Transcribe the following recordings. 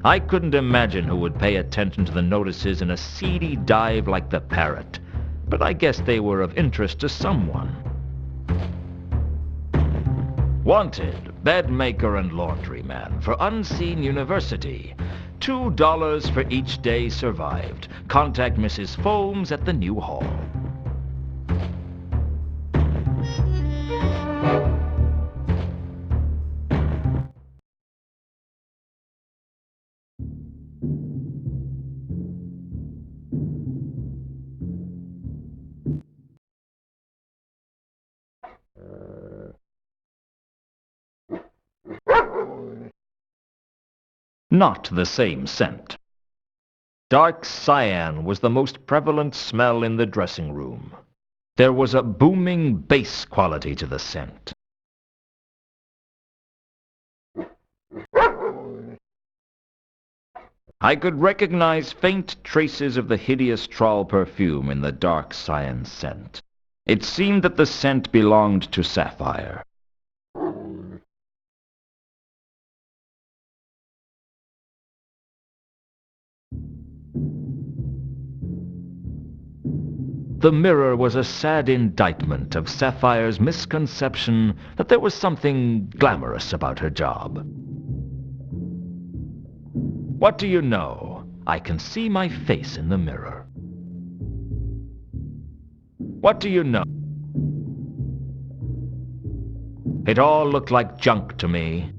I couldn't imagine who would pay attention to the notices in a seedy dive like the Parrot, but I guess they were of interest to someone. Wanted, bed maker and laundryman for Unseen University. $2 for each day survived. Contact Mrs. Foames at the new hall. Not the same scent. Dark cyan was the most prevalent smell in the dressing room. There was a booming bass quality to the scent. I could recognize faint traces of the hideous trawl perfume in the dark cyan scent. It seemed that the scent belonged to Sapphire. The mirror was a sad indictment of Sapphire's misconception that there was something glamorous about her job. What do you know? I can see my face in the mirror. What do you know? It all looked like junk to me.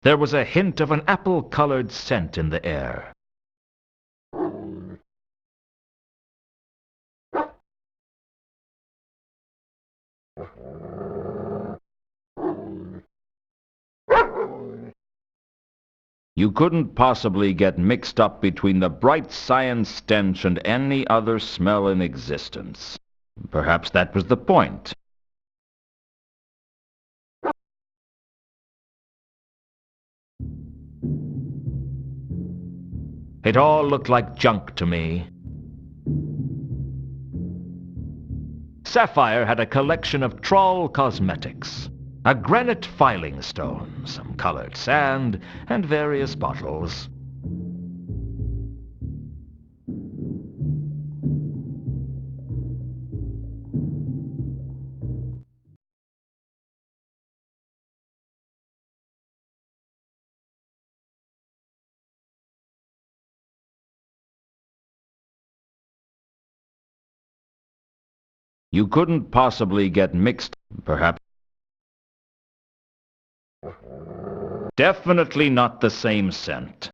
There was a hint of an apple-colored scent in the air. You couldn't possibly get mixed up between the bright cyan stench and any other smell in existence. Perhaps that was the point. It all looked like junk to me. Sapphire had a collection of trawl cosmetics, a granite filing stone, some colored sand, and various bottles. You couldn't possibly get mixed, perhaps. Definitely not the same scent.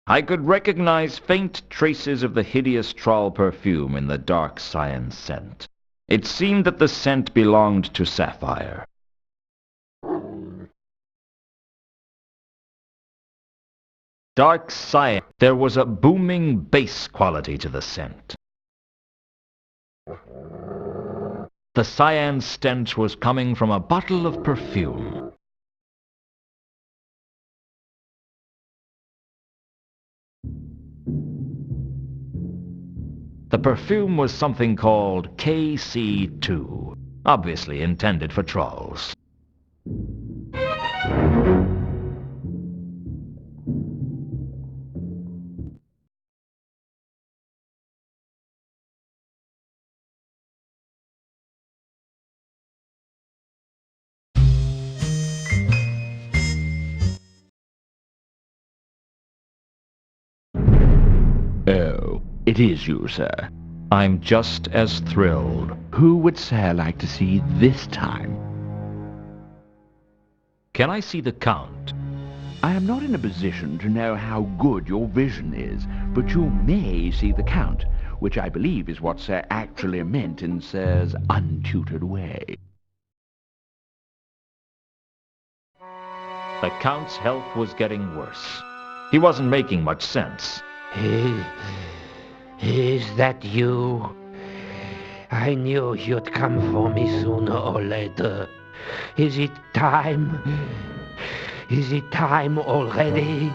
I could recognize faint traces of the hideous trawl perfume in the dark cyan scent. It seemed that the scent belonged to Sapphire. Dark cyan. There was a booming bass quality to the scent. The cyan stench was coming from a bottle of perfume. The perfume was something called KC2, obviously intended for trolls. Oh, it is you, sir. I'm just as thrilled. Who would Sir like to see this time? Can I see the Count? I am not in a position to know how good your vision is, but you may see the Count, which I believe is what Sir actually meant in Sir's untutored way. The Count's health was getting worse. He wasn't making much sense. Is that you? I knew you'd come for me sooner or later. Is it time? Is it time already?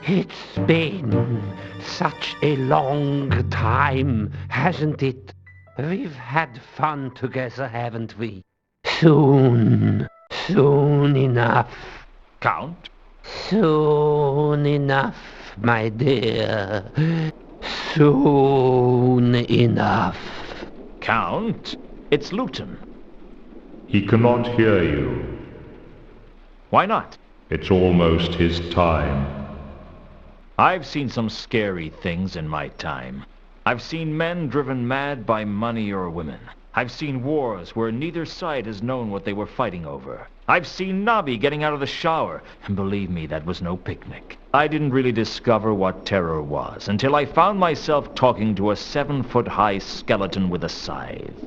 It's been such a long time, hasn't it? We've had fun together, haven't we? Soon enough. Count? Soon enough, my dear. Soon enough. Count? It's Luton. He cannot hear you. Why not? It's almost his time. I've seen some scary things in my time. I've seen men driven mad by money or women. I've seen wars where neither side has known what they were fighting over. I've seen Nobby getting out of the shower, and believe me, that was no picnic. I didn't really discover what terror was until I found myself talking to a 7-foot-high skeleton with a scythe.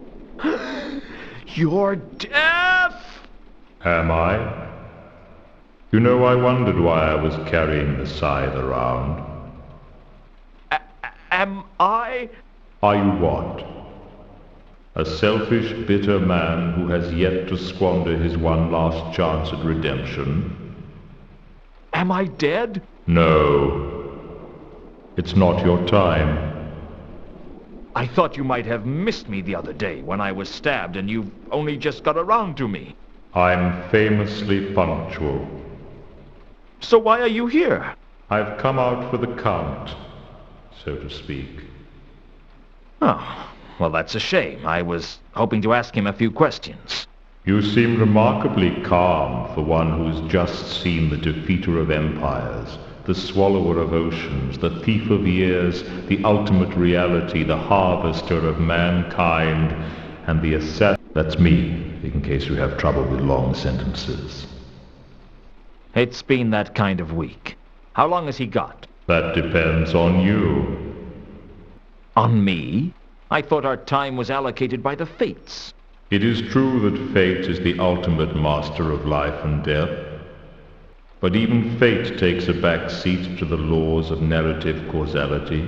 You're deaf! Am I? You know, I wondered why I was carrying the scythe around. Am I? Are you what? A selfish, bitter man who has yet to squander his one last chance at redemption? Am I dead? No. It's not your time. I thought you might have missed me the other day when I was stabbed and you've only just got around to me. I'm famously punctual. So why are you here? I've come out for the count, so to speak. Oh, well, that's a shame. I was hoping to ask him a few questions. You seem remarkably calm for one who's just seen the defeater of empires, the swallower of oceans, the thief of years, the ultimate reality, the harvester of mankind, and the assassin. That's me, in case you have trouble with long sentences. It's been that kind of week. How long has he got? That depends on you. On me? I thought our time was allocated by the fates. It is true that fate is the ultimate master of life and death. But even fate takes a back seat to the laws of narrative causality.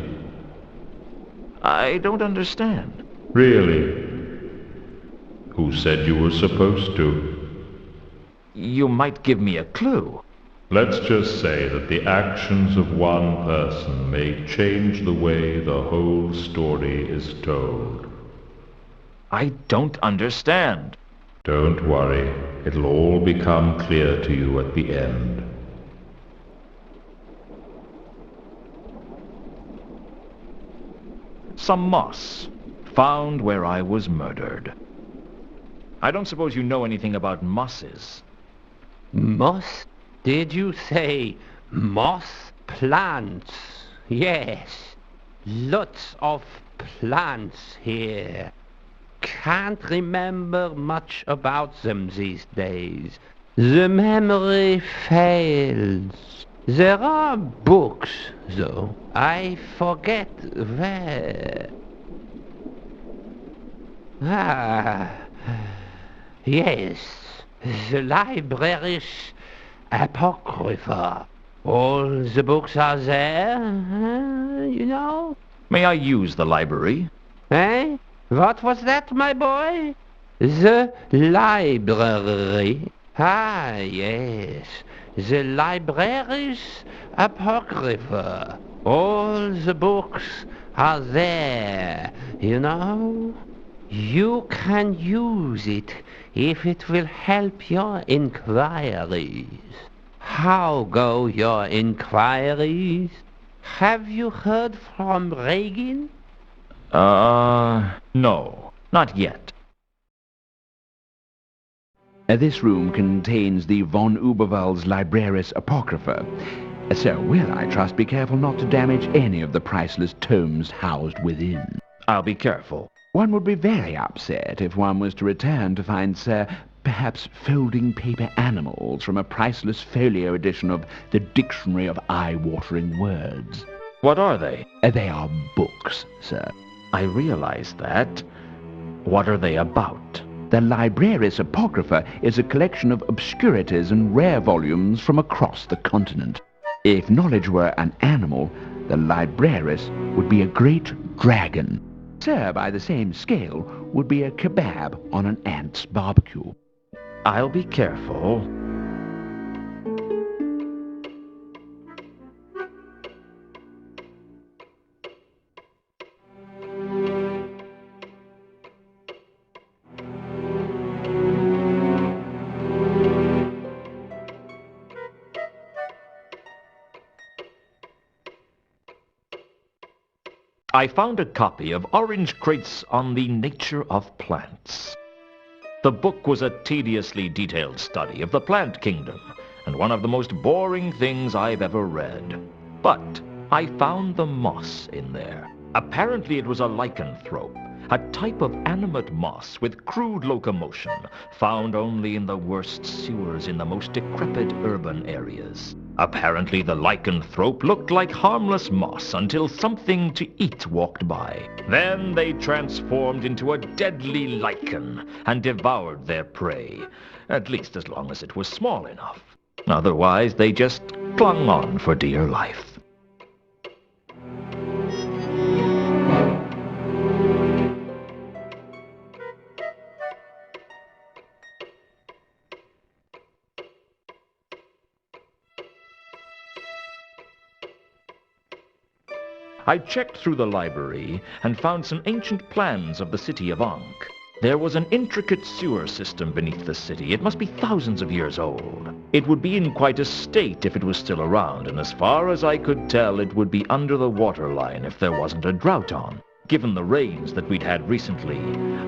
I don't understand. Really? Who said you were supposed to? You might give me a clue. Let's just say that the actions of one person may change the way the whole story is told. I don't understand. Don't worry. It'll all become clear to you at the end. Some moss, found where I was murdered. I don't suppose you know anything about mosses. Moss? Did you say moss plants? Yes. Lots of plants here. Can't remember much about them these days. The memory fails. There are books, though. I forget where. Ah, yes. The library's Apocrypha. All the books are there, you know. May I use the library? Eh? What was that, my boy? The library. Ah, yes. The library's Apocrypha. All the books are there, you know. You can use it if it will help your inquiries. How go your inquiries? Have you heard from Reagan? No, not yet. This room contains the von Uberwald's Libraris Apocrypha. So, will I trust be careful not to damage any of the priceless tomes housed within. I'll be careful. One would be very upset if one was to return to find, sir, perhaps folding paper animals from a priceless folio edition of the Dictionary of Eye-Watering Words. What are they? They are books, sir. I realize that. What are they about? The Libraris Apocrypha is a collection of obscurities and rare volumes from across the continent. If knowledge were an animal, the Libraris would be a great dragon. sir, by the same scale, would be a kebab on an ant's barbecue. I'll be careful. I found a copy of Orange Crates on the Nature of Plants. The book was a tediously detailed study of the plant kingdom, and one of the most boring things I've ever read. But I found the moss in there. Apparently it was a lycanthrope, a type of animate moss with crude locomotion, found only in the worst sewers in the most decrepit urban areas. Apparently the lycanthrope looked like harmless moss until something to eat walked by. Then they transformed into a deadly lichen and devoured their prey, at least as long as it was small enough. Otherwise they just clung on for dear life. I checked through the library and found some ancient plans of the city of Ankh. There was an intricate sewer system beneath the city. It must be thousands of years old. It would be in quite a state if it was still around, and as far as I could tell, it would be under the waterline if there wasn't a drought on. Given the rains that we'd had recently,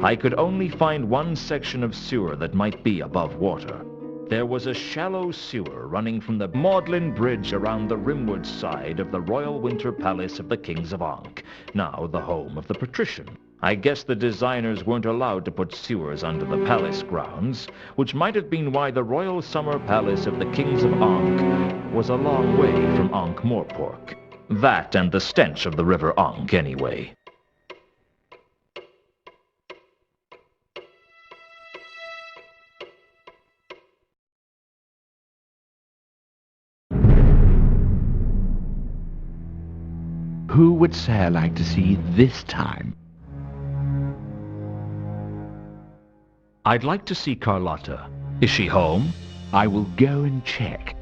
I could only find one section of sewer that might be above water. There was a shallow sewer running from the Magdalen Bridge around the rimward side of the Royal Winter Palace of the Kings of Ankh, now the home of the patrician. I guess the designers weren't allowed to put sewers under the palace grounds, which might have been why the Royal Summer Palace of the Kings of Ankh was a long way from Ankh-Morpork. That and the stench of the river Ankh, anyway. Who would Sir like to see this time? I'd like to see Carlotta. Is she home? I will go and check.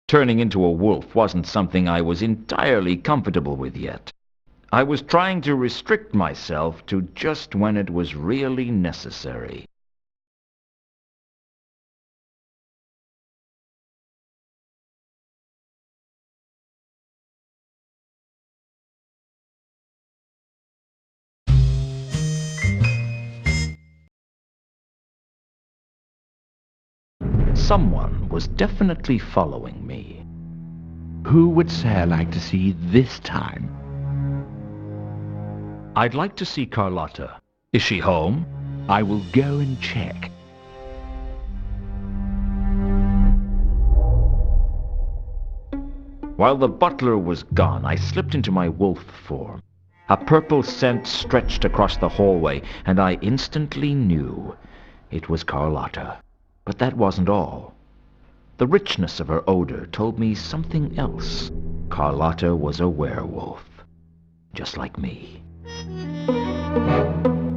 Turning into a wolf wasn't something I was entirely comfortable with yet. I was trying to restrict myself to just when it was really necessary. Someone was definitely following me. Who would Sir like to see this time? I'd like to see Carlotta. Is she home? I will go and check. While the butler was gone, I slipped into my wolf form. A purple scent stretched across the hallway, and I instantly knew it was Carlotta. But that wasn't all. The richness of her odor told me something else. Carlotta was a werewolf, just like me.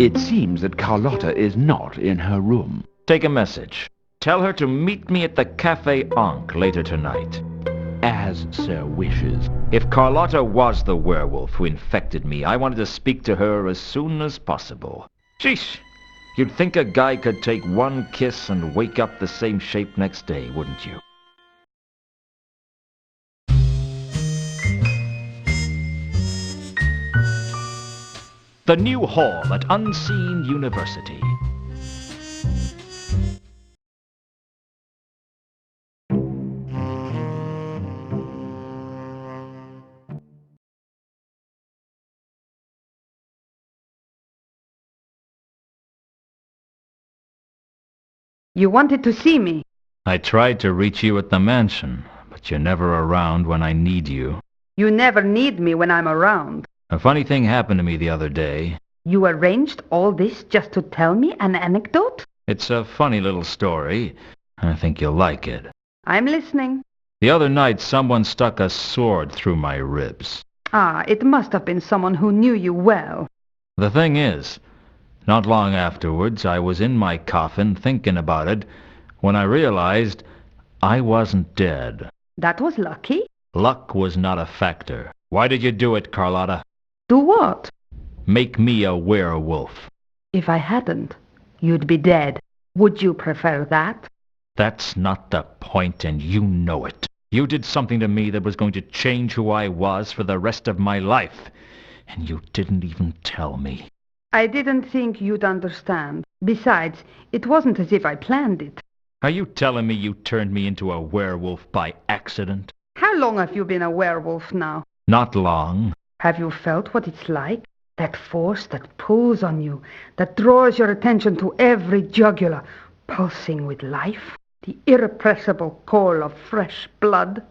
It seems that Carlotta is not in her room. Take a message. Tell her to meet me at the Café Ankh later tonight. As Sir wishes. If Carlotta was the werewolf who infected me, I wanted to speak to her as soon as possible. Sheesh! You'd think a guy could take one kiss and wake up the same shape next day, wouldn't you? The new hall at Unseen University. You wanted to see me. I tried to reach you at the mansion, but you're never around when I need you. You never need me when I'm around. A funny thing happened to me the other day. You arranged all this just to tell me an anecdote? It's a funny little story. I think you'll like it. I'm listening. The other night, someone stuck a sword through my ribs. Ah, it must have been someone who knew you well. The thing is, not long afterwards, I was in my coffin thinking about it when I realized I wasn't dead. That was lucky. Luck was not a factor. Why did you do it, Carlotta? Do what? Make me a werewolf. If I hadn't, you'd be dead. Would you prefer that? That's not the point, and you know it. You did something to me that was going to change who I was for the rest of my life, and you didn't even tell me. I didn't think you'd understand. Besides, it wasn't as if I planned it. Are you telling me you turned me into a werewolf by accident? How long have you been a werewolf now? Not long. Have you felt what it's like? That force that pulls on you, that draws your attention to every jugular, pulsing with life? The irrepressible call of fresh blood?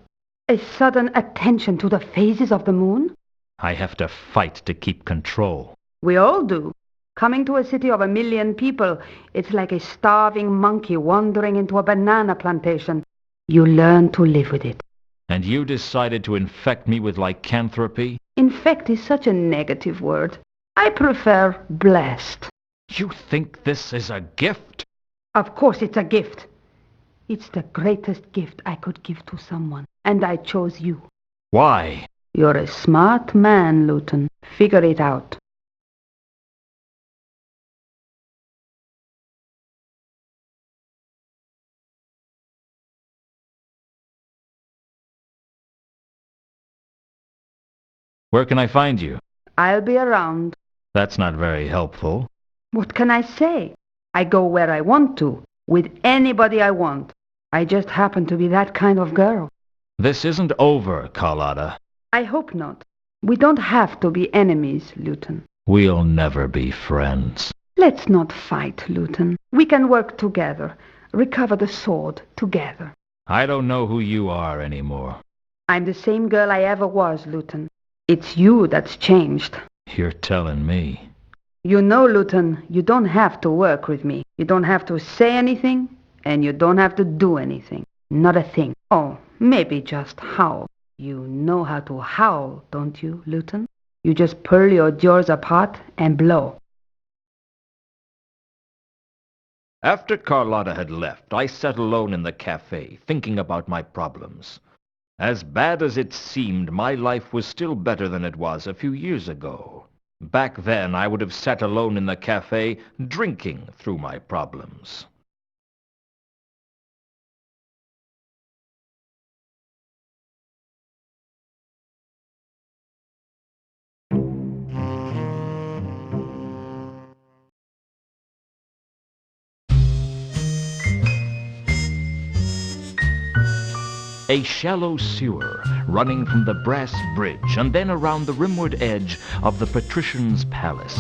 A sudden attention to the phases of the moon? I have to fight to keep control. We all do. Coming to a city of 1 million people, it's like a starving monkey wandering into a banana plantation. You learn to live with it. And you decided to infect me with lycanthropy? Infect is such a negative word. I prefer blessed. You think this is a gift? Of course it's a gift. It's the greatest gift I could give to someone, and I chose you. Why? You're a smart man, Luton. Figure it out. Where can I find you? I'll be around. That's not very helpful. What can I say? I go where I want to, with anybody I want. I just happen to be that kind of girl. This isn't over, Carlotta. I hope not. We don't have to be enemies, Luton. We'll never be friends. Let's not fight, Luton. We can work together, recover the sword together. I don't know who you are anymore. I'm the same girl I ever was, Luton. It's you that's changed. You're telling me. You know, Luton, you don't have to work with me. You don't have to say anything, and you don't have to do anything. Not a thing. Oh, maybe just howl. You know how to howl, don't you, Luton? You just pull your jaws apart and blow. After Carlotta had left, I sat alone in the cafe, thinking about my problems. As bad as it seemed, my life was still better than it was a few years ago. Back then, I would have sat alone in the cafe, drinking through my problems. A shallow sewer running from the brass bridge and then around the rimward edge of the patrician's palace.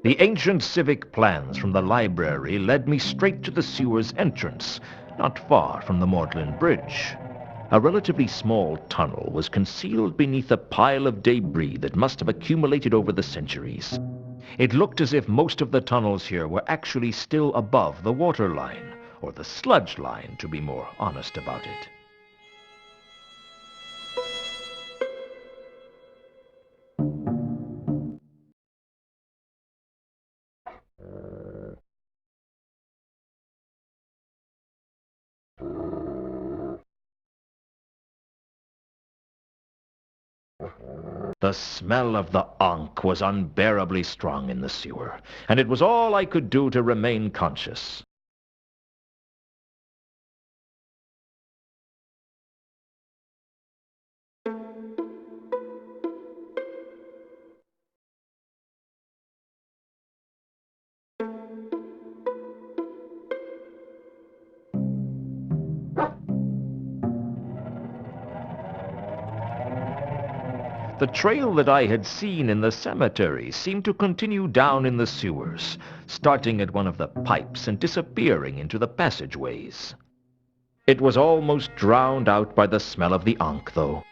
The ancient civic plans from the library led me straight to the sewer's entrance, not far from the Mortland Bridge. A relatively small tunnel was concealed beneath a pile of debris that must have accumulated over the centuries. It looked as if most of the tunnels here were actually still above the water line, or the sludge line, to be more honest about it. The smell of the ankh was unbearably strong in the sewer, and it was all I could do to remain conscious. The trail that I had seen in the cemetery seemed to continue down in the sewers, starting at one of the pipes and disappearing into the passageways. It was almost drowned out by the smell of the ankh, though.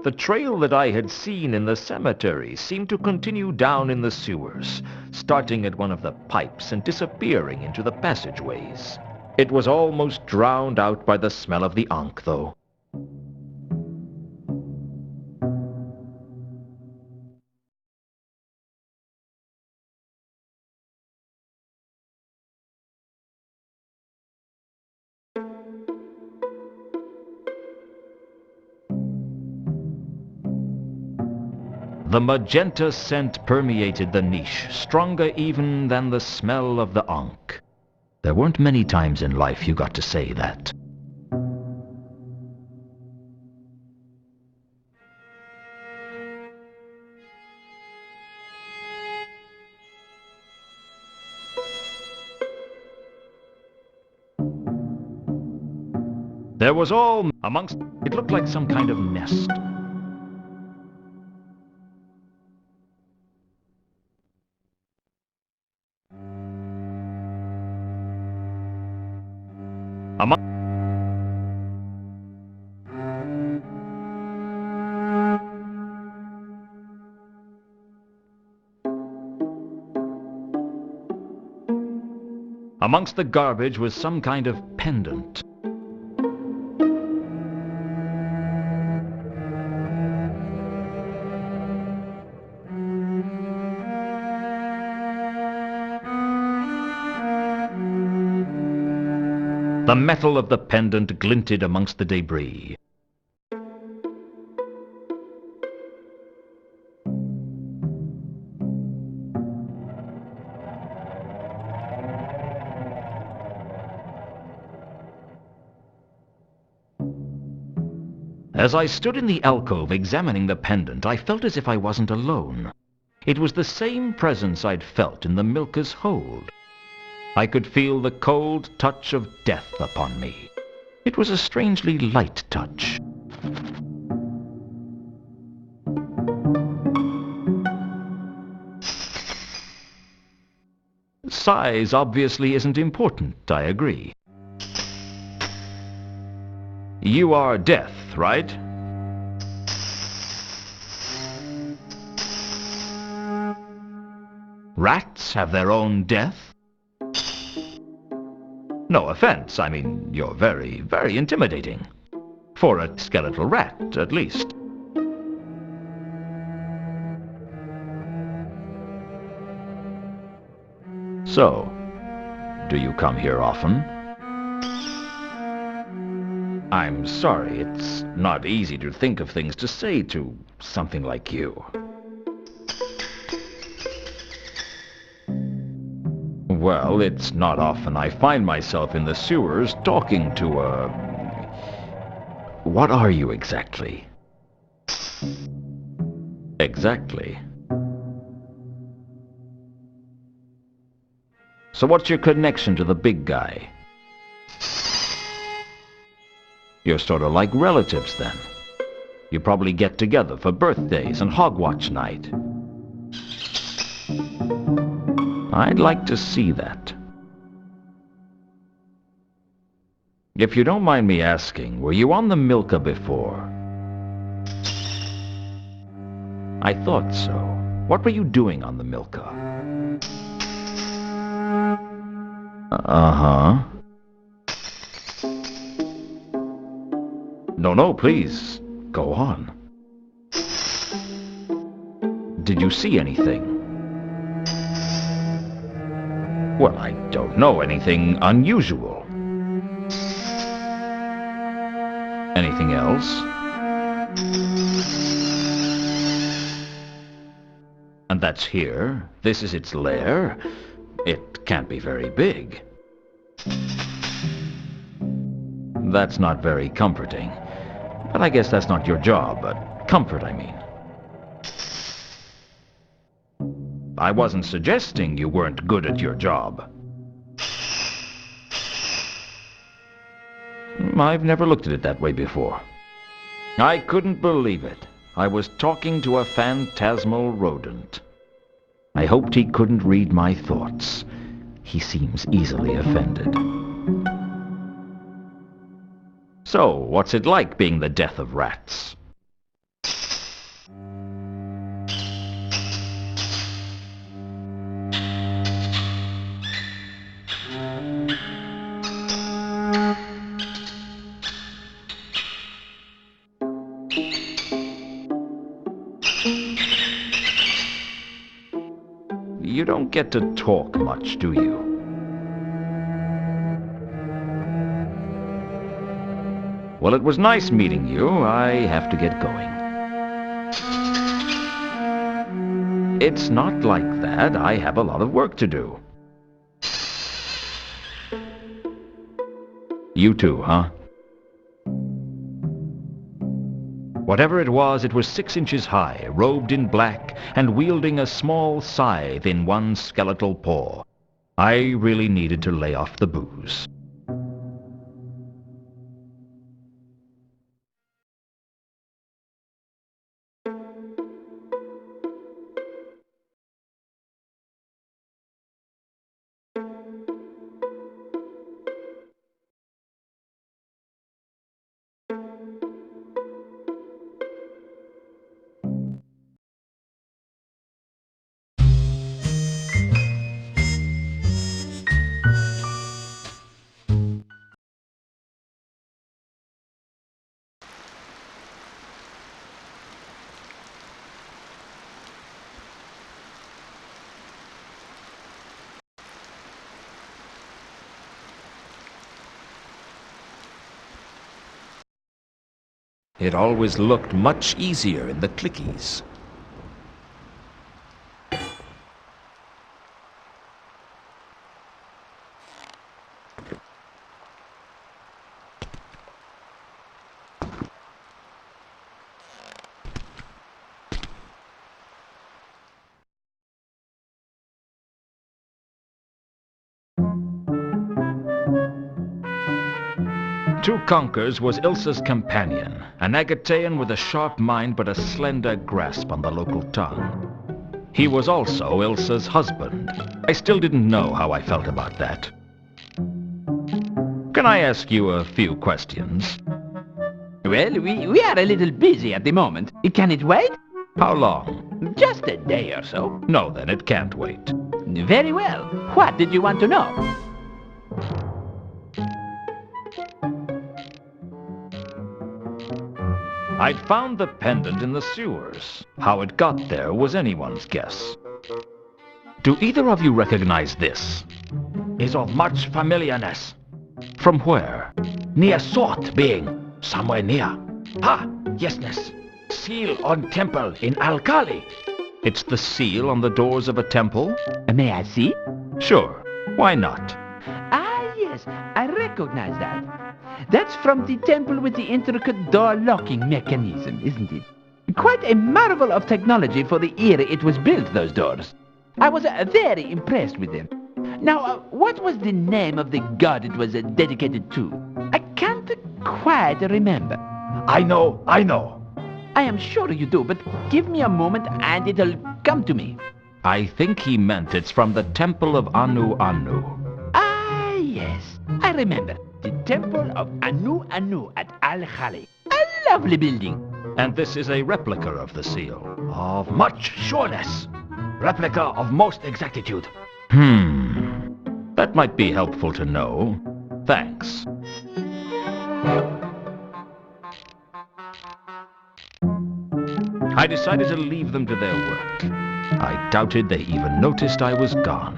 The trail that I had seen in the cemetery seemed to continue down in the sewers, starting at one of the pipes and disappearing into the passageways. It was almost drowned out by the smell of the ankh, though. The magenta scent permeated the niche, stronger even than the smell of the ankh. There weren't many times in life you got to say that. There was all amongst... It looked like some kind of nest. Amongst the garbage was some kind of pendant. The metal of the pendant glinted amongst the debris. As I stood in the alcove examining the pendant, I felt as if I wasn't alone. It was the same presence I'd felt in the milker's hold. I could feel the cold touch of death upon me. It was a strangely light touch. Size obviously isn't important, I agree. You are death, right? Rats have their own death? No offense, I mean, you're very, very intimidating. For a skeletal rat, at least. So, do you come here often? I'm sorry, it's not easy to think of things to say to something like you. Well, it's not often I find myself in the sewers talking to a... What are you exactly? Exactly. So what's your connection to the big guy? You're sort of like relatives, then. You probably get together for birthdays and hogwatch night. I'd like to see that. If you don't mind me asking, were you on the Milka before? I thought so. What were you doing on the Milka? Uh-huh. No, please, go on. Did you see anything? Well, I don't know, anything unusual. Anything else? And that's here? This is its lair? It can't be very big. That's not very comforting. But I guess that's not your job, but comfort, I mean. I wasn't suggesting you weren't good at your job. I've never looked at it that way before. I couldn't believe it. I was talking to a phantasmal rodent. I hoped he couldn't read my thoughts. He seems easily offended. So, what's it like being the death of rats? You don't get to talk much, do you? Well, it was nice meeting you. I have to get going. It's not like that. I have a lot of work to do. You too, huh? Whatever it was 6 inches high, robed in black, and wielding a small scythe in one skeletal paw. I really needed to lay off the booze. It always looked much easier in the clickies. Two Conkers was Ilsa's companion, an Agatean with a sharp mind but a slender grasp on the local tongue. He was also Ilsa's husband. I still didn't know how I felt about that. Can I ask you a few questions? Well, we are a little busy at the moment. Can it wait? How long? Just a day or so. No, then it can't wait. Very well. What did you want to know? I'd found the pendant in the sewers. How it got there was anyone's guess. Do either of you recognize this? Is of much familiarness. From where? Near sort being somewhere near. Ah, yesness. Seal on temple in Alkali. It's the seal on the doors of a temple? May I see? Sure. Why not? Ah, yes. I recognize that. That's from the temple with the intricate door-locking mechanism, isn't it? Quite a marvel of technology for the era it was built, those doors. I was very impressed with them. Now, what was the name of the god it was dedicated to? I can't quite remember. I know. I am sure you do, but give me a moment and it'll come to me. I think he meant it's from the temple of Anu Anu. Ah, yes. I remember. The temple of Anu Anu at Al-Khali. A lovely building. And this is a replica of the seal. Of much sureness. Replica of most exactitude. That might be helpful to know. Thanks. I decided to leave them to their work. I doubted they even noticed I was gone.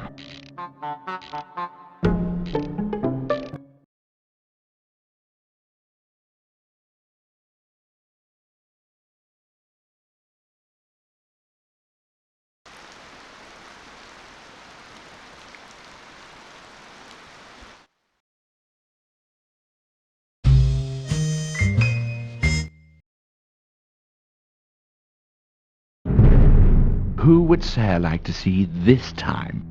Who would Sir like to see this time?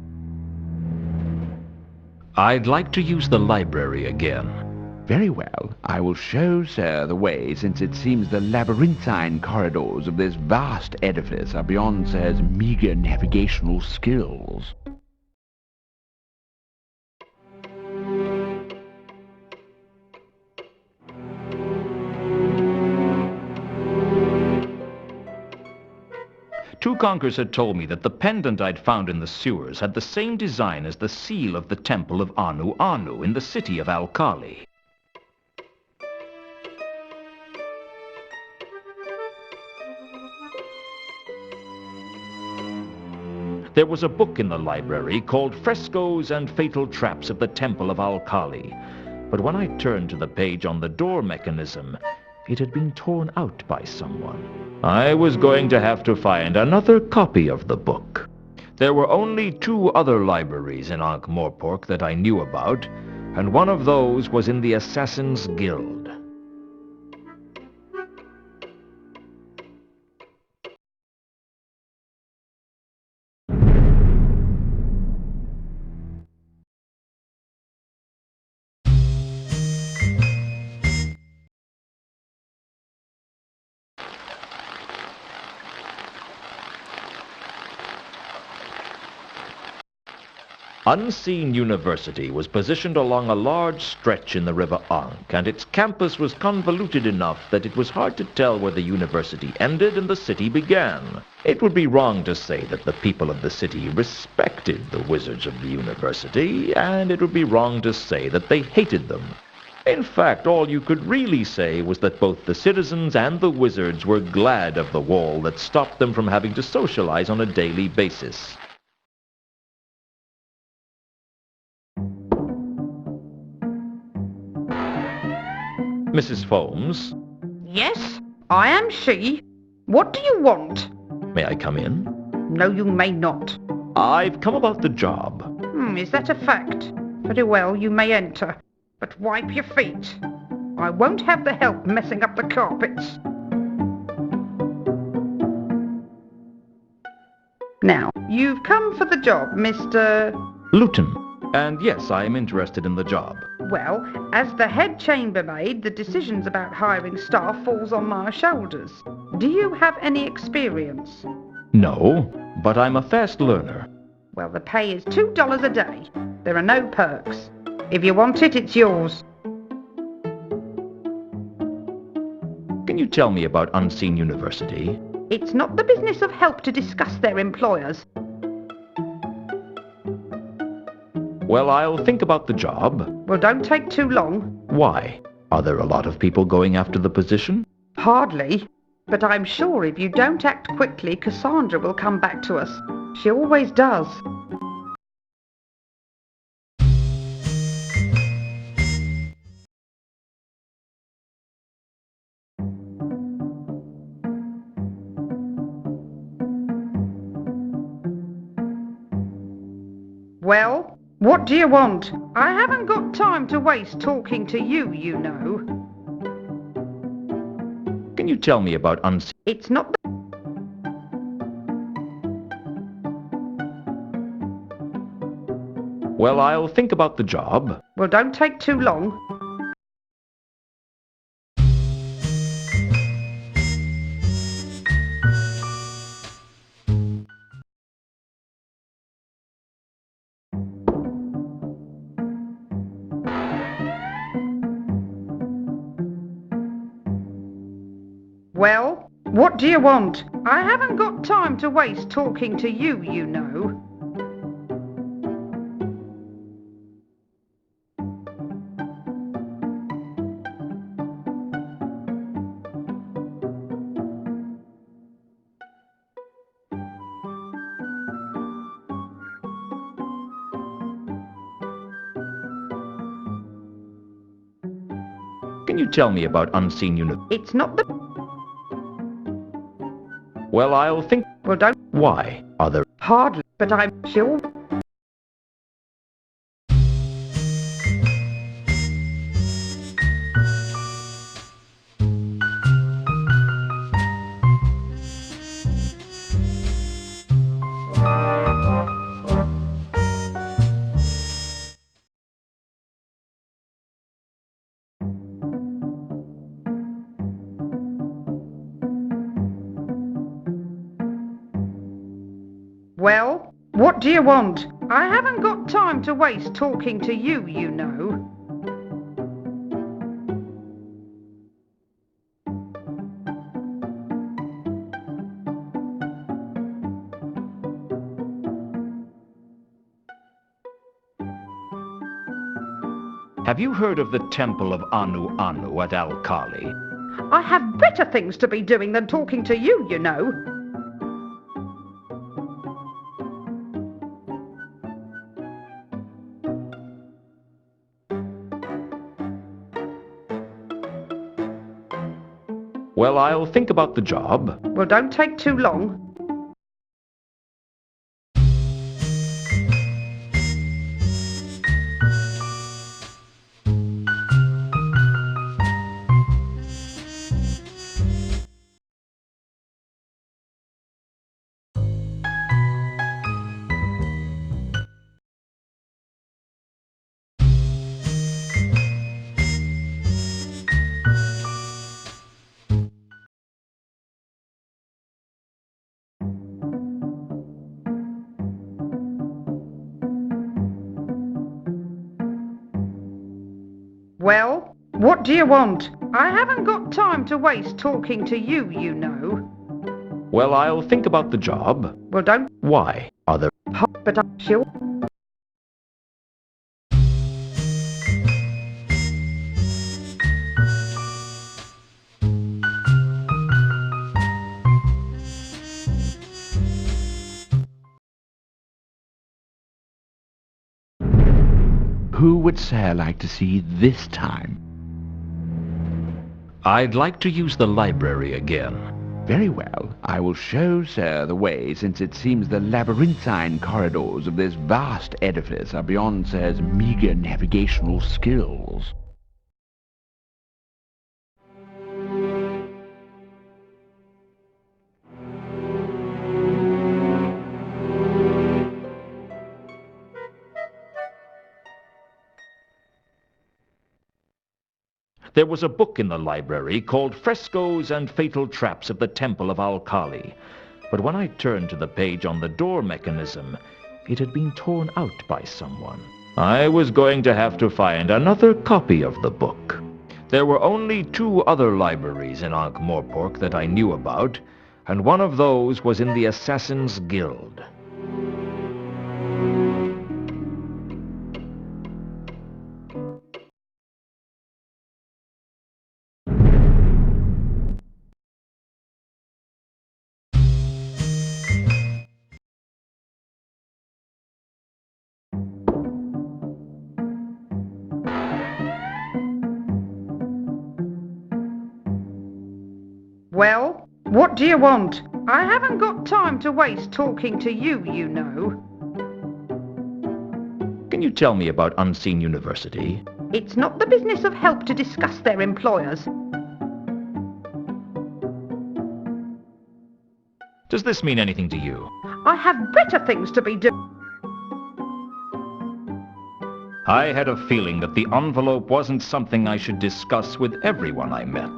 I'd like to use the library again. Very well. I will show Sir the way, since it seems the labyrinthine corridors of this vast edifice are beyond Sir's meager navigational skills. Two Conkers had told me that the pendant I'd found in the sewers had the same design as the seal of the temple of Anu Anu in the city of Alkali. There was a book in the library called Frescoes and Fatal Traps of the Temple of Al-Kali. But when I turned to the page on the door mechanism, it had been torn out by someone. I was going to have to find another copy of the book. There were only 2 other libraries in Ankh-Morpork that I knew about, and one of those was in the Assassin's Guild. Unseen University was positioned along a large stretch in the River Ankh, and its campus was convoluted enough that it was hard to tell where the university ended and the city began. It would be wrong to say that the people of the city respected the wizards of the university, and it would be wrong to say that they hated them. In fact, all you could really say was that both the citizens and the wizards were glad of the wall that stopped them from having to socialize on a daily basis. Mrs. Foames? Yes, I am she. What do you want? May I come in? No, you may not. I've come about the job. Is that a fact? Very well, you may enter. But wipe your feet. I won't have the help messing up the carpets. Now, you've come for the job, Mr. Luton. And yes, I am interested in the job. Well, as the head chambermaid, the decisions about hiring staff falls on my shoulders. Do you have any experience? No, but I'm a fast learner. Well, the pay is $2 a day. There are no perks. If you want it, it's yours. Can you tell me about Unseen University? It's not the business of help to discuss their employers. Well, I'll think about the job. Well, don't take too long. Why? Are there a lot of people going after the position? Hardly. But I'm sure if you don't act quickly, Cassandra will come back to us. She always does. Well? What do you want? I haven't got time to waste talking to you, you know. Can you tell me about Unseen? It's not the... Well, I'll think about the job. Well, don't take too long. Well, what do you want? I haven't got time to waste talking to you, you know. Can you tell me about Unseen University? It's not the... Well, I'll think... Well, don't... Why? Are there... Hardly, but I'm sure... Well, what do you want? I haven't got time to waste talking to you, you know. Have you heard of the Temple of Anu Anu at Al-Kali? I have better things to be doing than talking to you, you know. Well, I'll think about the job. Well, don't take too long. Well, what do you want? I haven't got time to waste talking to you, you know. Well, I'll think about the job. Well, don't Why? Are there... hop it up, sure. Who would Sir like to see this time? I'd like to use the library again. Very well. I will show Sir the way, since it seems the labyrinthine corridors of this vast edifice are beyond Sir's meager navigational skills. There was a book in the library called Frescoes and Fatal Traps of the Temple of Al-Kali. But when I turned to the page on the door mechanism, it had been torn out by someone. I was going to have to find another copy of the book. There were only 2 other libraries in Ankh-Morpork that I knew about, and one of those was in the Assassin's Guild. Well, what do you want? I haven't got time to waste talking to you, you know. Can you tell me about Unseen University? It's not the business of help to discuss their employers. Does this mean anything to you? I have better things to be doing. I had a feeling that the envelope wasn't something I should discuss with everyone I met.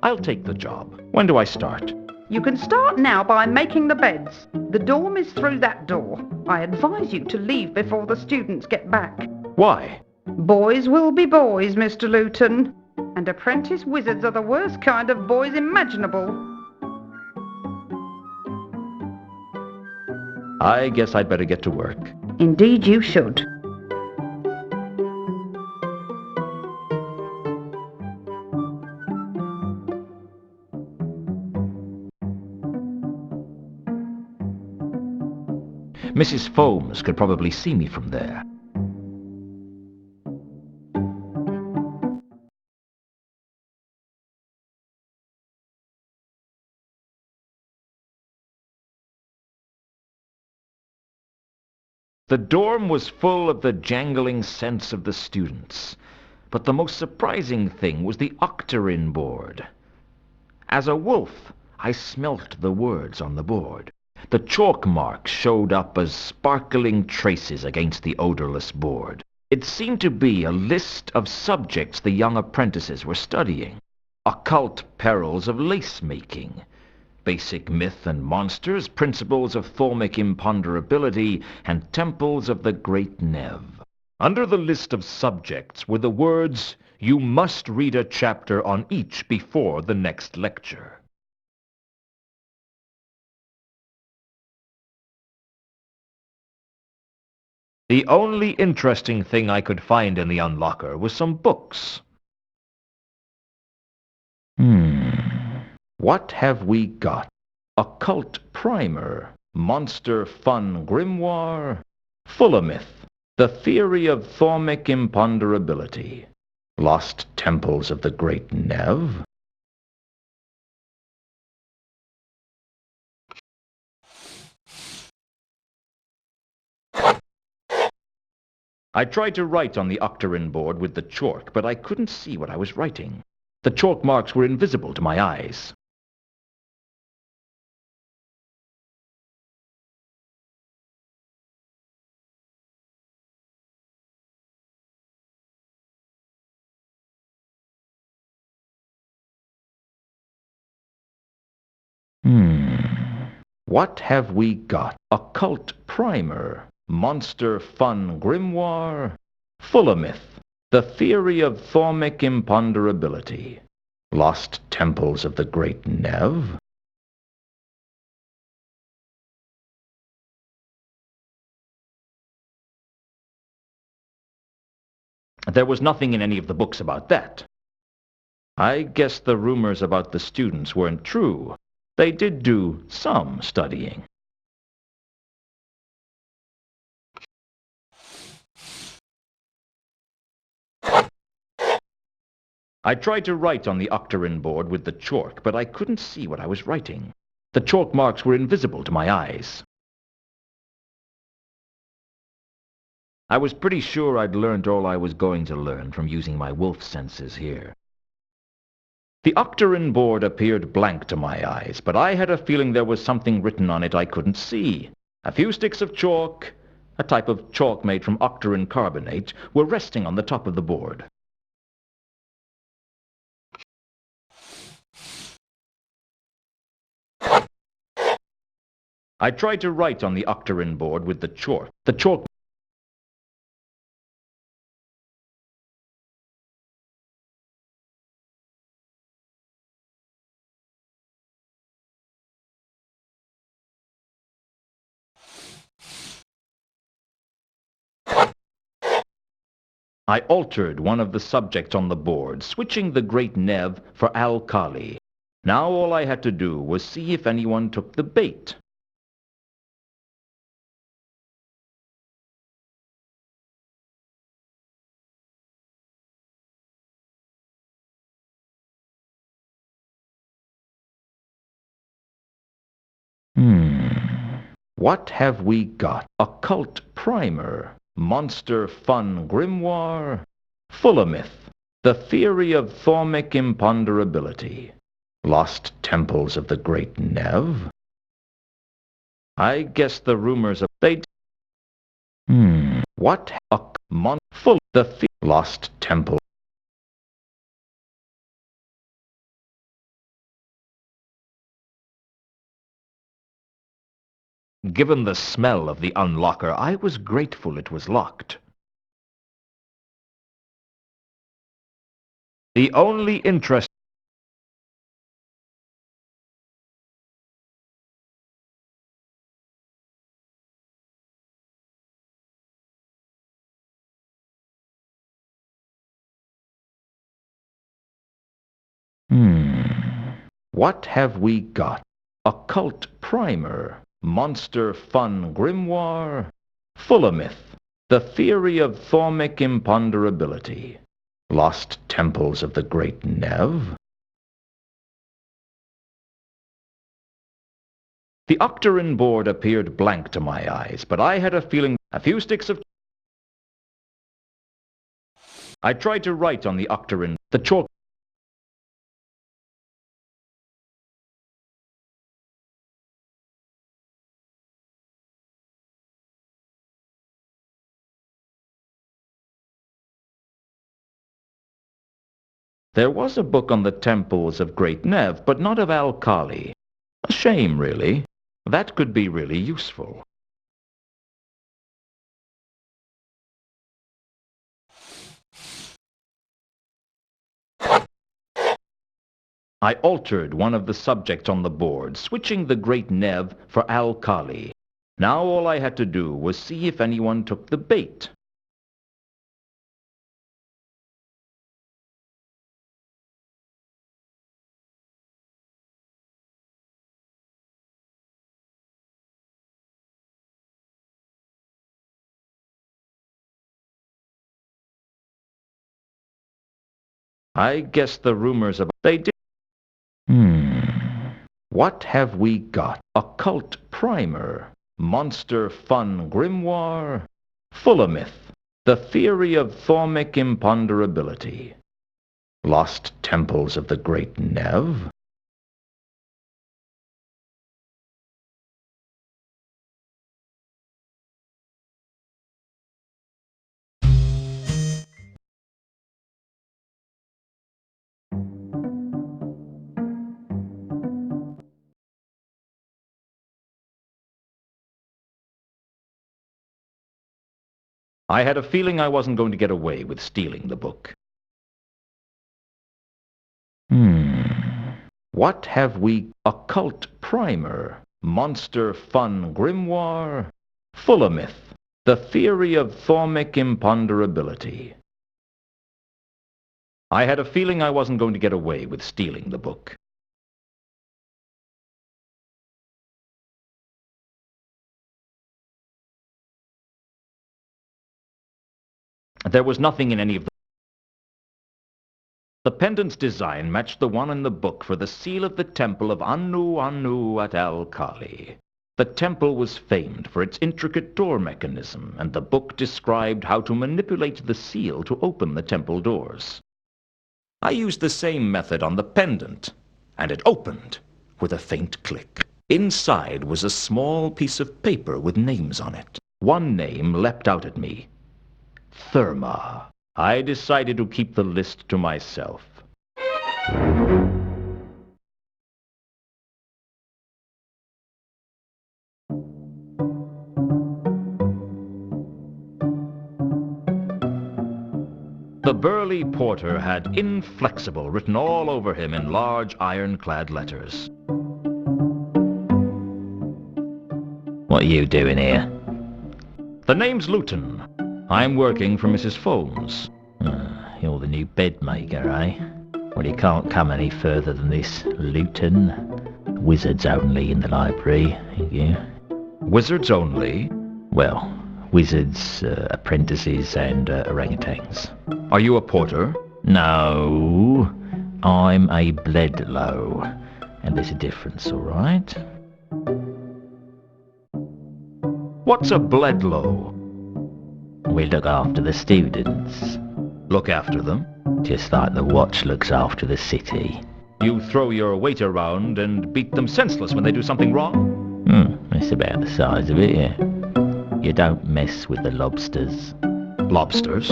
I'll take the job. When do I start? You can start now by making the beds. The dorm is through that door. I advise you to leave before the students get back. Why? Boys will be boys, Mr. Luton. And apprentice wizards are the worst kind of boys imaginable. I guess I'd better get to work. Indeed you should. Mrs. Foames could probably see me from there. The dorm was full of the jangling scents of the students, but the most surprising thing was the octarine board. As a wolf, I smelt the words on the board. The chalk marks showed up as sparkling traces against the odorless board. It seemed to be a list of subjects the young apprentices were studying. Occult perils of lace-making, basic myth and monsters, principles of thaumic imponderability, and temples of the great Nev. Under the list of subjects were the words, "You must read a chapter on each before the next lecture." The only interesting thing I could find in the unlocker was some books. What have we got? Occult primer, monster fun grimoire, Fulamyth, the theory of thaumic imponderability, lost temples of the great Nev. I tried to write on the octarin board with the chalk, but I couldn't see what I was writing. The chalk marks were invisible to my eyes. What have we got? Occult primer, monster fun grimoire, Fulamyth, the theory of thaumic imponderability, lost temples of the great Nev. There was nothing in any of the books about that. I guess the rumors about the students weren't true. They did do some studying. I tried to write on the octarin board with the chalk, but I couldn't see what I was writing. The chalk marks were invisible to my eyes. I was pretty sure I'd learned all I was going to learn from using my wolf senses here. The octarin board appeared blank to my eyes, but I had a feeling there was something written on it I couldn't see. A few sticks of chalk, a type of chalk made from octarin carbonate, were resting on the top of the board. I tried to write on the octarin board with the chalk. The chalk I altered one of the subjects on the board, switching the great Nev for Al-Kali. Now all I had to do was see if anyone took the bait. What have we got? Occult primer, monster fun grimoire, Fulamyth, the theory of thaumic imponderability, lost temples of the great Nev. I guess the rumors of what full the lost temple. Given the smell of the unlocker, I was grateful it was locked. The only interest What have we got? Occult primer, monster fun grimoire, Fulamyth, the theory of thaumic imponderability, lost temples of the great Nev. The octarin board appeared blank to my eyes, but I had a feeling a few sticks of... I tried to write on the octarin, the chalk. There was a book on the temples of Great Nev, but not of Al-Kali. A shame, really. That could be really useful. I altered one of the subjects on the board, switching the Great Nev for Al-Kali. Now all I had to do was see if anyone took the bait. I guess the rumors about... They did... What have we got? Occult primer. Monster fun grimoire. Full-o-myth. The theory of thaumic imponderability. Lost temples of the great Nev. I had a feeling I wasn't going to get away with stealing the book. What have we... Occult primer. Monster fun grimoire. Full-o-myth. The theory of thaumic imponderability. I had a feeling I wasn't going to get away with stealing the book. There was nothing in any of them. The pendant's design matched the one in the book for the seal of the temple of Anu Anu at Al-Kali. The temple was famed for its intricate door mechanism, and the book described how to manipulate the seal to open the temple doors. I used the same method on the pendant, and it opened with a faint click. Inside was a small piece of paper with names on it. One name leapt out at me. Therma. I decided to keep the list to myself. The burly porter had inflexible written all over him in large ironclad letters. What are you doing here? The name's Luton. I'm working for Mrs. Foames. You're the new bed maker, eh? Well, you can't come any further than this, Luton. Wizards only in the library, you. Wizards only? Well, wizards, apprentices, and orangutans. Are you a porter? No, I'm a Bledlow. And there's a difference, all right? What's a Bledlow? We look after the students. Look after them? Just like the watch looks after the city. You throw your weight around and beat them senseless when they do something wrong? It's about the size of it, yeah. You don't mess with the lobsters. Lobsters?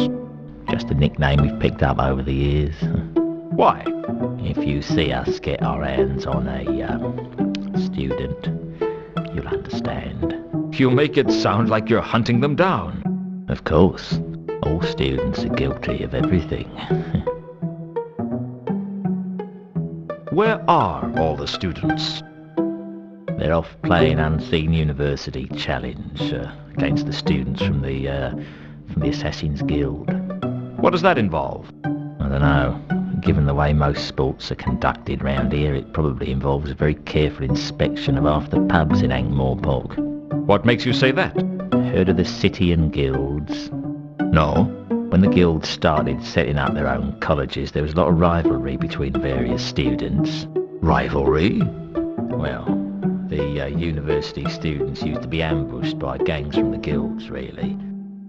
Just a nickname we've picked up over the years. Why? If you see us get our hands on a student, you'll understand. You make it sound like you're hunting them down. Of course. All students are guilty of everything. Where are all the students? They're off playing Unseen University Challenge against the students from the Assassin's Guild. What does that involve? I don't know. Given the way most sports are conducted round here, it probably involves a very careful inspection of half the pubs in Ankh-Morpork. What makes you say that? Heard of the City and Guilds? No. When the guilds started setting up their own colleges, there was a lot of rivalry between various students. Rivalry? Well, the university students used to be ambushed by gangs from the guilds, really.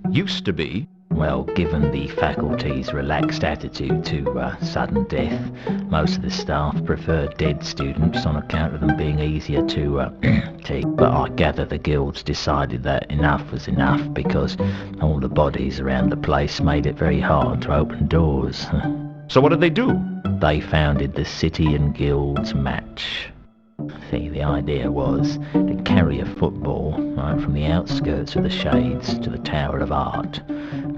Used to be? Well, given the faculty's relaxed attitude to sudden death, most of the staff preferred dead students on account of them being easier to take. But I gather the guilds decided that enough was enough because all the bodies around the place made it very hard to open doors. So what did they do? They founded the City and Guilds Match. See, the idea was to carry a football right from the outskirts of the Shades to the Tower of Art,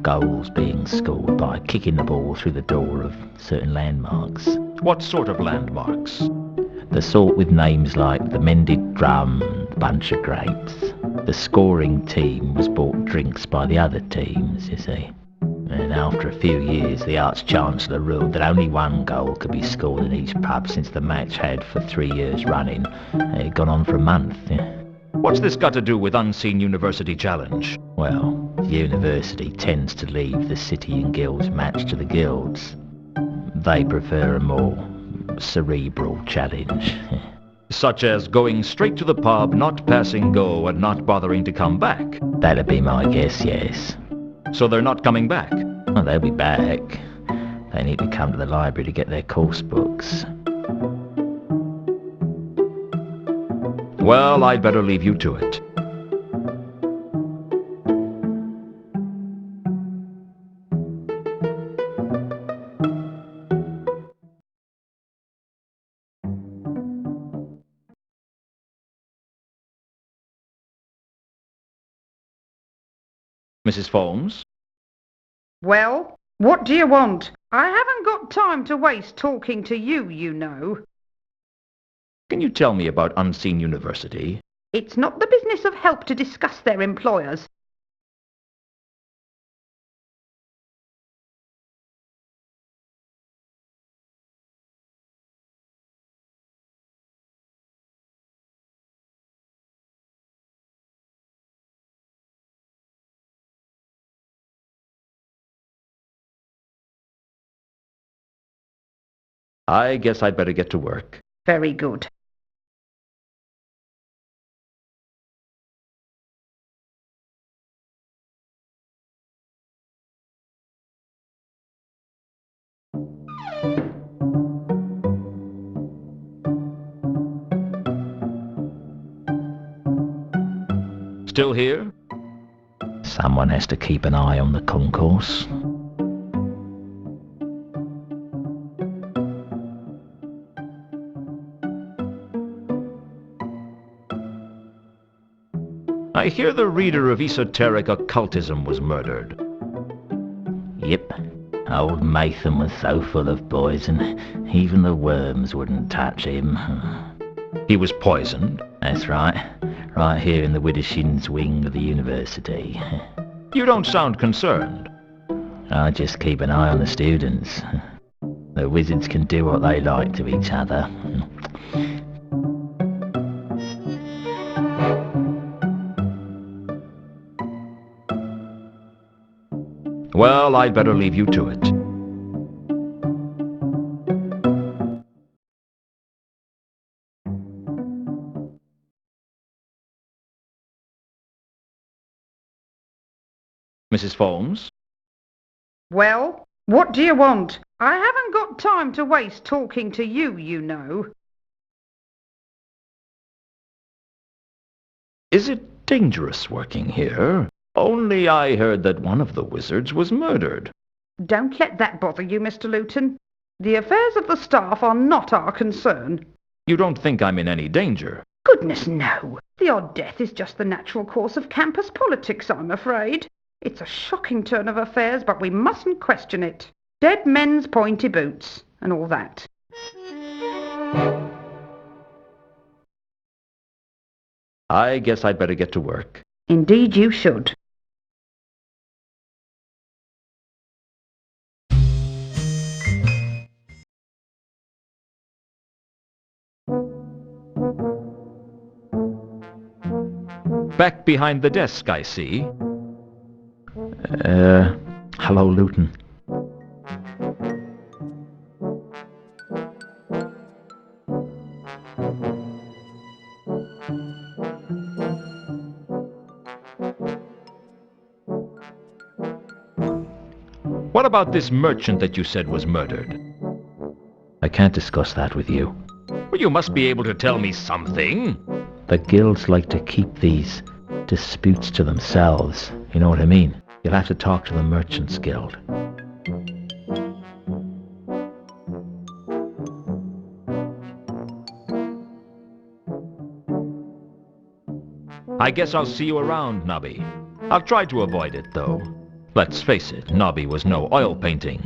goals being scored by kicking the ball through the door of certain landmarks. What sort of landmarks? The sort with names like the Mended Drum and Bunch of Grapes. The scoring team was bought drinks by the other teams, you see. And after a few years, the Arch-Chancellor ruled that only one goal could be scored in each pub, since the match had, for 3 years running, had gone on for a month. What's this got to do with Unseen University Challenge? Well, the university tends to leave the City and Guilds Match to the guilds. They prefer a more cerebral challenge. Such as going straight to the pub, not passing go, and not bothering to come back. That'd be my guess, yes. So they're not coming back. Well, they'll be back. They need to come to the library to get their course books. Well, I'd better leave you to it. Mrs. Folmes? Well, what do you want? I haven't got time to waste talking to you, you know. Can you tell me about Unseen University? It's not the business of help to discuss their employers. I guess I'd better get to work. Very good. Still here? Someone has to keep an eye on the concourse. I hear the reader of esoteric occultism was murdered. Yep. Old Mathan was so full of poison, even the worms wouldn't touch him. He was poisoned? That's right. Right here in the Widdershins wing of the university. You don't sound concerned. I just keep an eye on the students. The wizards can do what they like to each other. Well, I'd better leave you to it. Mrs. Folmes? Well, what do you want? I haven't got time to waste talking to you, you know. Is it dangerous working here? Only I heard that one of the wizards was murdered. Don't let that bother you, Mr. Luton. The affairs of the staff are not our concern. You don't think I'm in any danger? Goodness, no. The odd death is just the natural course of campus politics, I'm afraid. It's a shocking turn of affairs, but we mustn't question it. Dead men's pointy boots, and all that. I guess I'd better get to work. Indeed you should. Back behind the desk, I see. Hello, Luton. What about this merchant that you said was murdered? I can't discuss that with you. Well, you must be able to tell me something. The guilds like to keep these disputes to themselves. You know what I mean? You'll have to talk to the Merchants Guild. I guess I'll see you around, Nobby. I'll try to avoid it, though. Let's face it, Nobby was no oil painting.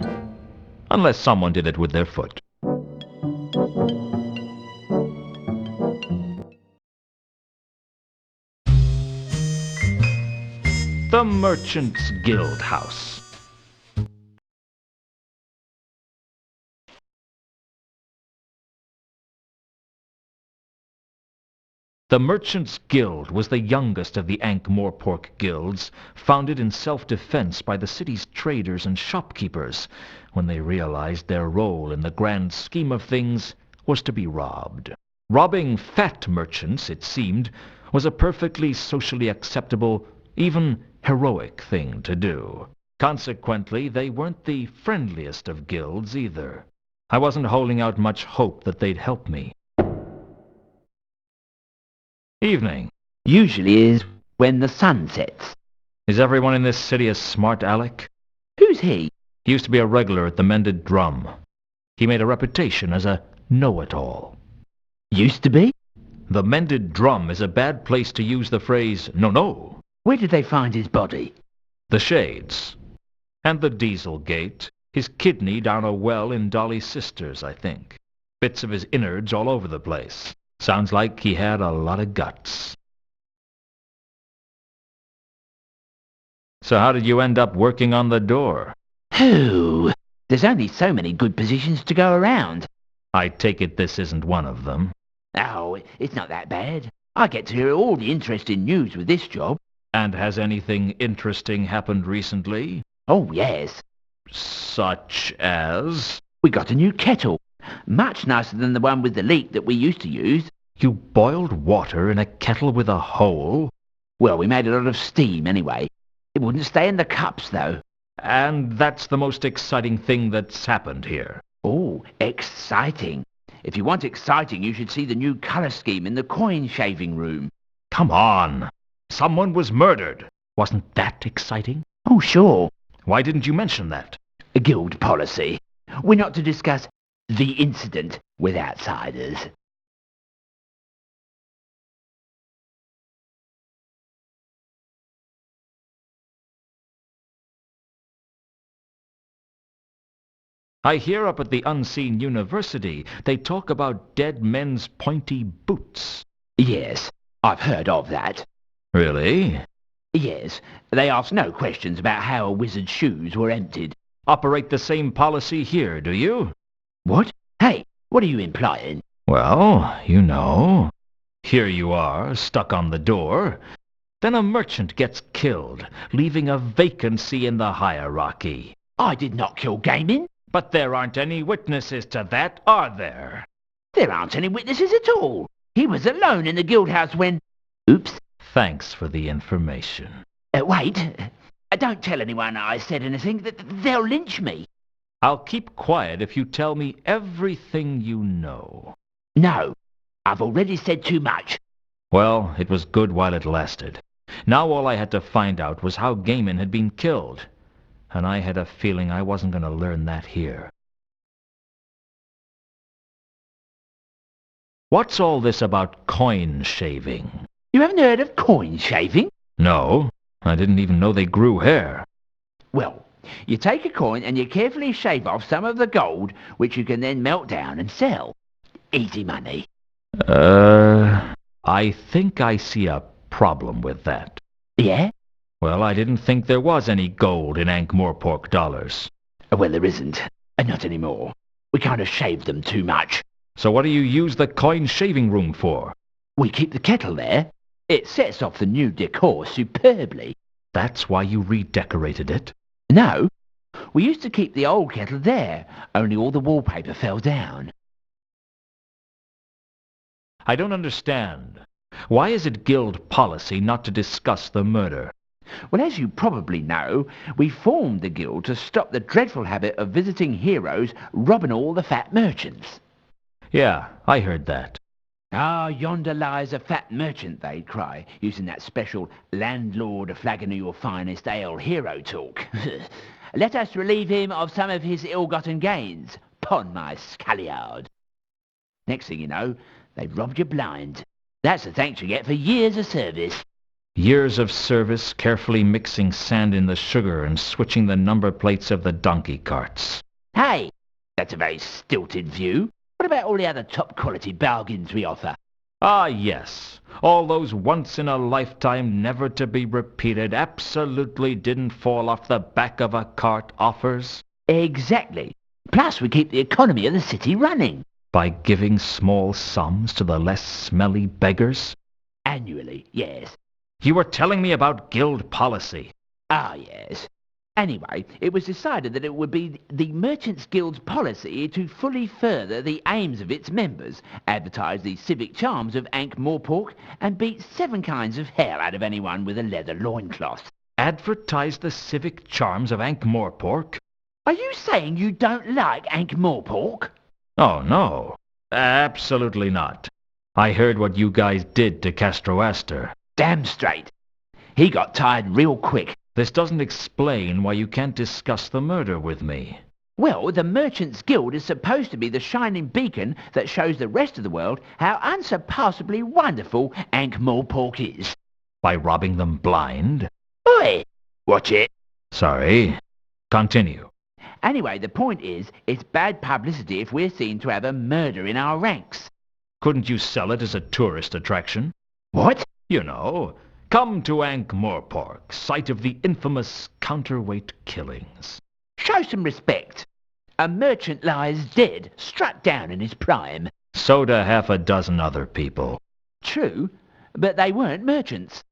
Unless someone did it with their foot. The Merchants Guild House. The Merchants' Guild was the youngest of the Ankh-Morpork guilds, founded in self-defense by the city's traders and shopkeepers, when they realized their role in the grand scheme of things was to be robbed. Robbing fat merchants, it seemed, was a perfectly socially acceptable, even heroic thing to do. Consequently, they weren't the friendliest of guilds either. I wasn't holding out much hope that they'd help me. Evening. Usually is when the sun sets. Is everyone in this city a smart aleck? Who's he? He used to be a regular at the Mended Drum. He made a reputation as a know-it-all. Used to be? The Mended Drum is a bad place to use the phrase, no. Where did they find his body? The Shades. And the Diesel Gate. His kidney down a well in Dolly's sister's, I think. Bits of his innards all over the place. Sounds like he had a lot of guts. So how did you end up working on the door? Who? There's only so many good positions to go around. I take it this isn't one of them. Oh, it's not that bad. I get to hear all the interesting news with this job. And has anything interesting happened recently? Oh, yes. Such as? We got a new kettle. Much nicer than the one with the leak that we used to use. You boiled water in a kettle with a hole? Well, we made a lot of steam anyway. It wouldn't stay in the cups, though. And that's the most exciting thing that's happened here. Oh, exciting. If you want exciting, you should see the new colour scheme in the coin-shaving room. Come on. Someone was murdered. Wasn't that exciting? Oh, sure. Why didn't you mention that? A guild policy. We're not to discuss the incident with outsiders. I hear up at the Unseen University they talk about dead men's pointy boots. Yes, I've heard of that. Really? Yes, they ask no questions about how a wizard's shoes were emptied. Operate the same policy here, do you? What? Hey, what are you implying? Well, you know. Here you are, stuck on the door. Then a merchant gets killed, leaving a vacancy in the hierarchy. I did not kill Gaming. But there aren't any witnesses to that, are there? There aren't any witnesses at all. He was alone in the guild house when... Oops. Thanks for the information. Wait. Don't tell anyone I said anything. They'll lynch me. I'll keep quiet if you tell me everything you know. No. I've already said too much. Well, it was good while it lasted. Now all I had to find out was how Gaiman had been killed. And I had a feeling I wasn't going to learn that here. What's all this about coin shaving? You haven't heard of coin shaving? No, I didn't even know they grew hair. Well, you take a coin and you carefully shave off some of the gold, which you can then melt down and sell. Easy money. I think I see a problem with that. Yeah? Well, I didn't think there was any gold in Ankh-Morpork dollars. Well, there isn't. Not anymore. We kind of shaved them too much. So what do you use the coin shaving room for? We keep the kettle there. It sets off the new decor superbly. That's why you redecorated it? No. We used to keep the old kettle there, only all the wallpaper fell down. I don't understand. Why is it guild policy not to discuss the murder? Well, as you probably know, we formed the guild to stop the dreadful habit of visiting heroes robbing all the fat merchants. Yeah, I heard that. Ah, yonder lies a fat merchant, they'd cry, using that special landlord a flagon of your finest ale hero talk. Let us relieve him of some of his ill-gotten gains, pon my scalliard. Next thing you know, they've robbed you blind. That's the thanks you get for years of service. Years of service, carefully mixing sand in the sugar and switching the number plates of the donkey carts. Hey, that's a very stilted view. What about all the other top-quality bargains we offer? Ah, yes. All those once-in-a-lifetime, never-to-be-repeated, absolutely didn't fall off the back of a cart offers. Exactly. Plus, we keep the economy of the city running. By giving small sums to the less smelly beggars? Annually, yes. You were telling me about guild policy. Ah, yes. Anyway, it was decided that it would be the Merchants Guild's policy to fully further the aims of its members, advertise the civic charms of Ankh-Morpork, and beat 7 kinds of hell out of anyone with a leather loincloth. Advertise the civic charms of Ankh-Morpork? Are you saying you don't like Ankh-Morpork? Oh, no. Absolutely not. I heard what you guys did to Castroaster. Damn straight. He got tired real quick. This doesn't explain why you can't discuss the murder with me. Well, the Merchants Guild is supposed to be the shining beacon that shows the rest of the world how unsurpassably wonderful Ankh-Morpork is. By robbing them blind? Oi! Watch it. Sorry. Continue. Anyway, the point is, it's bad publicity if we're seen to have a murder in our ranks. Couldn't you sell it as a tourist attraction? What? You know, come to Ankh-Morpork, site of the infamous counterweight killings. Show some respect. A merchant lies dead, struck down in his prime. So do half a dozen other people. True, but they weren't merchants.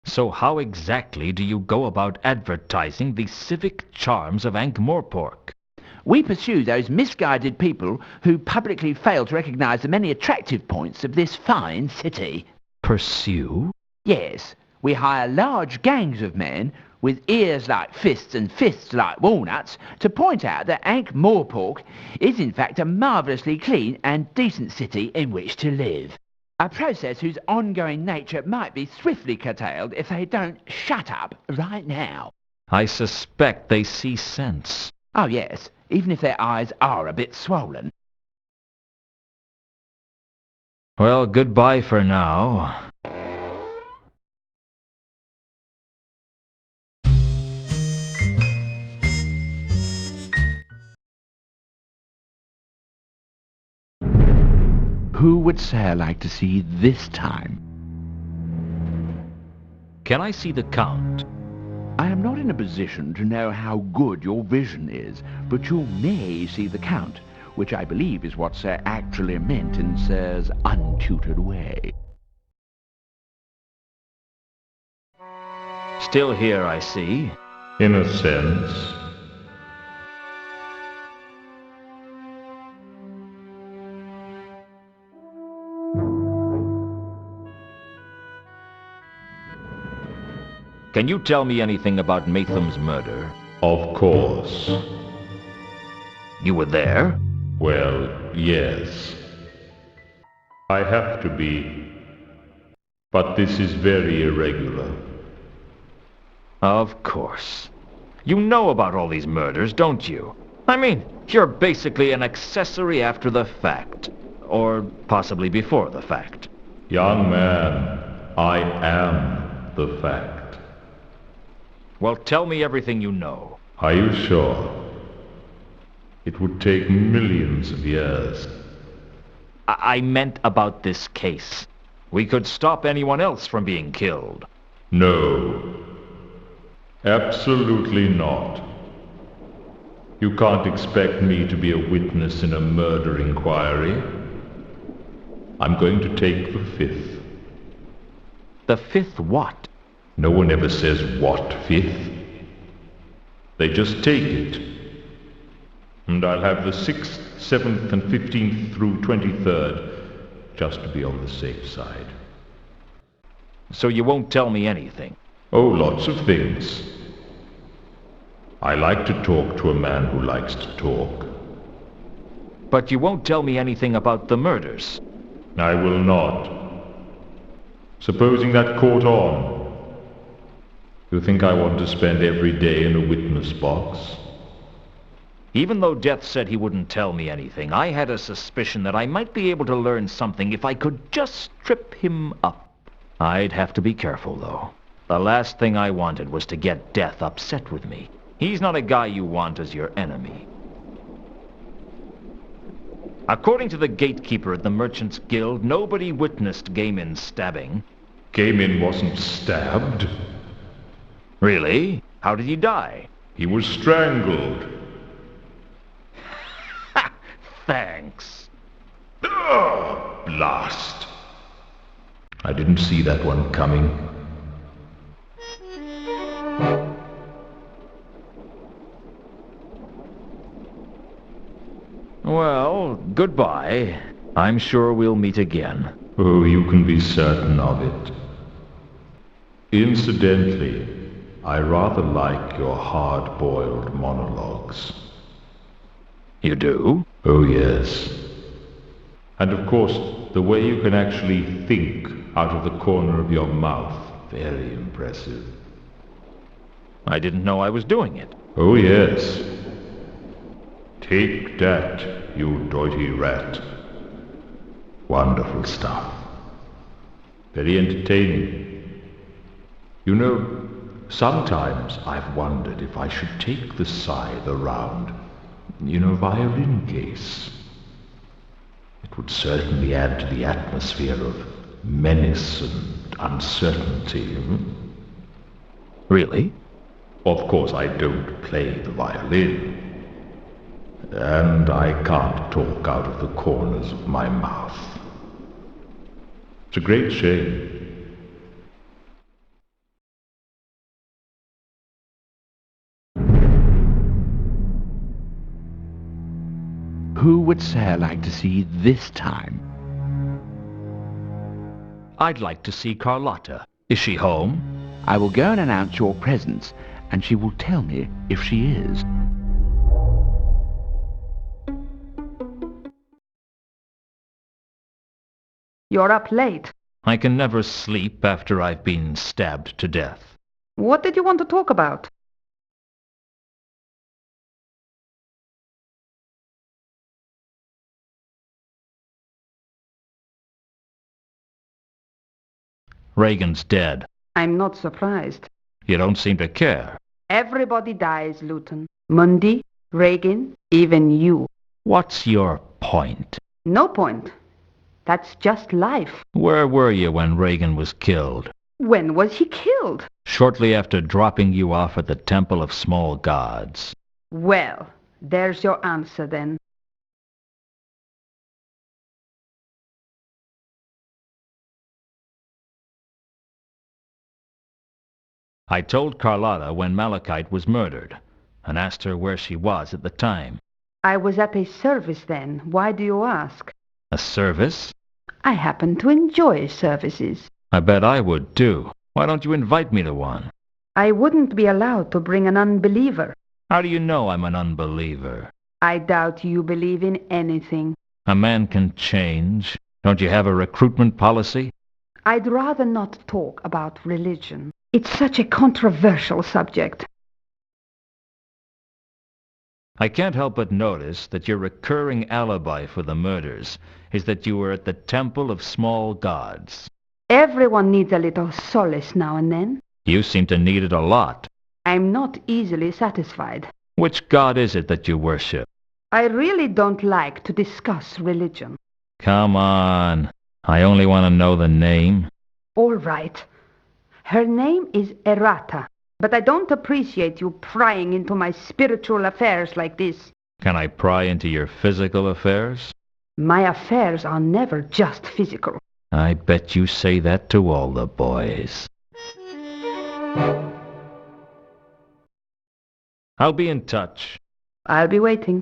So how exactly do you go about advertising the civic charms of Ankh-Morpork? We pursue those misguided people who publicly fail to recognize the many attractive points of this fine city. Pursue? Yes, we hire large gangs of men with ears like fists and fists like walnuts to point out that Ankh-Morpork is in fact a marvellously clean and decent city in which to live. A process whose ongoing nature might be swiftly curtailed if they don't shut up right now. I suspect they see sense. Oh yes, even if their eyes are a bit swollen. Well, goodbye for now. Who would Sir like to see this time? Can I see the Count? I am not in a position to know how good your vision is, but you may see the Count, which I believe is what Sir actually meant in Sir's untutored way. Still here, I see. In a sense. Can you tell me anything about Matham's murder? Of course. You were there? Well, yes. I have to be. But this is very irregular. Of course. You know about all these murders, don't you? I mean, you're basically an accessory after the fact. Or possibly before the fact. Young man, I am the fact. Well, tell me everything you know. Are you sure? It would take millions of years. I meant about this case. We could stop anyone else from being killed. No. Absolutely not. You can't expect me to be a witness in a murder inquiry. I'm going to take the 5th. The 5th what? No one ever says what 5th. They just take it. And I'll have the 6th, 7th, and 15th through 23rd, just to be on the safe side. So you won't tell me anything? Oh, lots of things. I like to talk to a man who likes to talk. But you won't tell me anything about the murders? I will not. Supposing that caught on. You think I want to spend every day in a witness box? Even though Death said he wouldn't tell me anything, I had a suspicion that I might be able to learn something if I could just trip him up. I'd have to be careful, though. The last thing I wanted was to get Death upset with me. He's not a guy you want as your enemy. According to the gatekeeper at the Merchants Guild, nobody witnessed Gaimin's stabbing. Gaimin wasn't stabbed. Really? How did he die? He was strangled. Ha! Thanks. blast! I didn't see that one coming. Well, goodbye. I'm sure we'll meet again. Oh, you can be certain of it. Incidentally, I rather like your hard-boiled monologues. You do? Oh, yes. And of course, the way you can actually think out of the corner of your mouth. Very impressive. I didn't know I was doing it. Oh, yes. Take that, you doity rat. Wonderful stuff. Very entertaining. You know, sometimes I've wondered if I should take the scythe around in a violin case. It would certainly add to the atmosphere of menace and uncertainty. Really? Of course, I don't play the violin. And I can't talk out of the corners of my mouth. It's a great shame. Who would Sarah like to see this time? I'd like to see Carlotta. Is she home? I will go and announce your presence, and she will tell me if she is. You're up late. I can never sleep after I've been stabbed to death. What did you want to talk about? Reagan's dead. I'm not surprised. You don't seem to care. Everybody dies, Luton. Mundy, Reagan, even you. What's your point? No point. That's just life. Where were you when Reagan was killed? When was he killed? Shortly after dropping you off at the Temple of Small Gods. Well, there's your answer then. I told Carlotta when Malachite was murdered, and asked her where she was at the time. I was at a service then. Why do you ask? A service? I happen to enjoy services. I bet I would too. Why don't you invite me to one? I wouldn't be allowed to bring an unbeliever. How do you know I'm an unbeliever? I doubt you believe in anything. A man can change. Don't you have a recruitment policy? I'd rather not talk about religion. It's such a controversial subject. I can't help but notice that your recurring alibi for the murders is that you were at the Temple of Small Gods. Everyone needs a little solace now and then. You seem to need it a lot. I'm not easily satisfied. Which god is it that you worship? I really don't like to discuss religion. Come on. I only want to know the name. All right. Her name is Errata, but I don't appreciate you prying into my spiritual affairs like this. Can I pry into your physical affairs? My affairs are never just physical. I bet you say that to all the boys. I'll be in touch. I'll be waiting.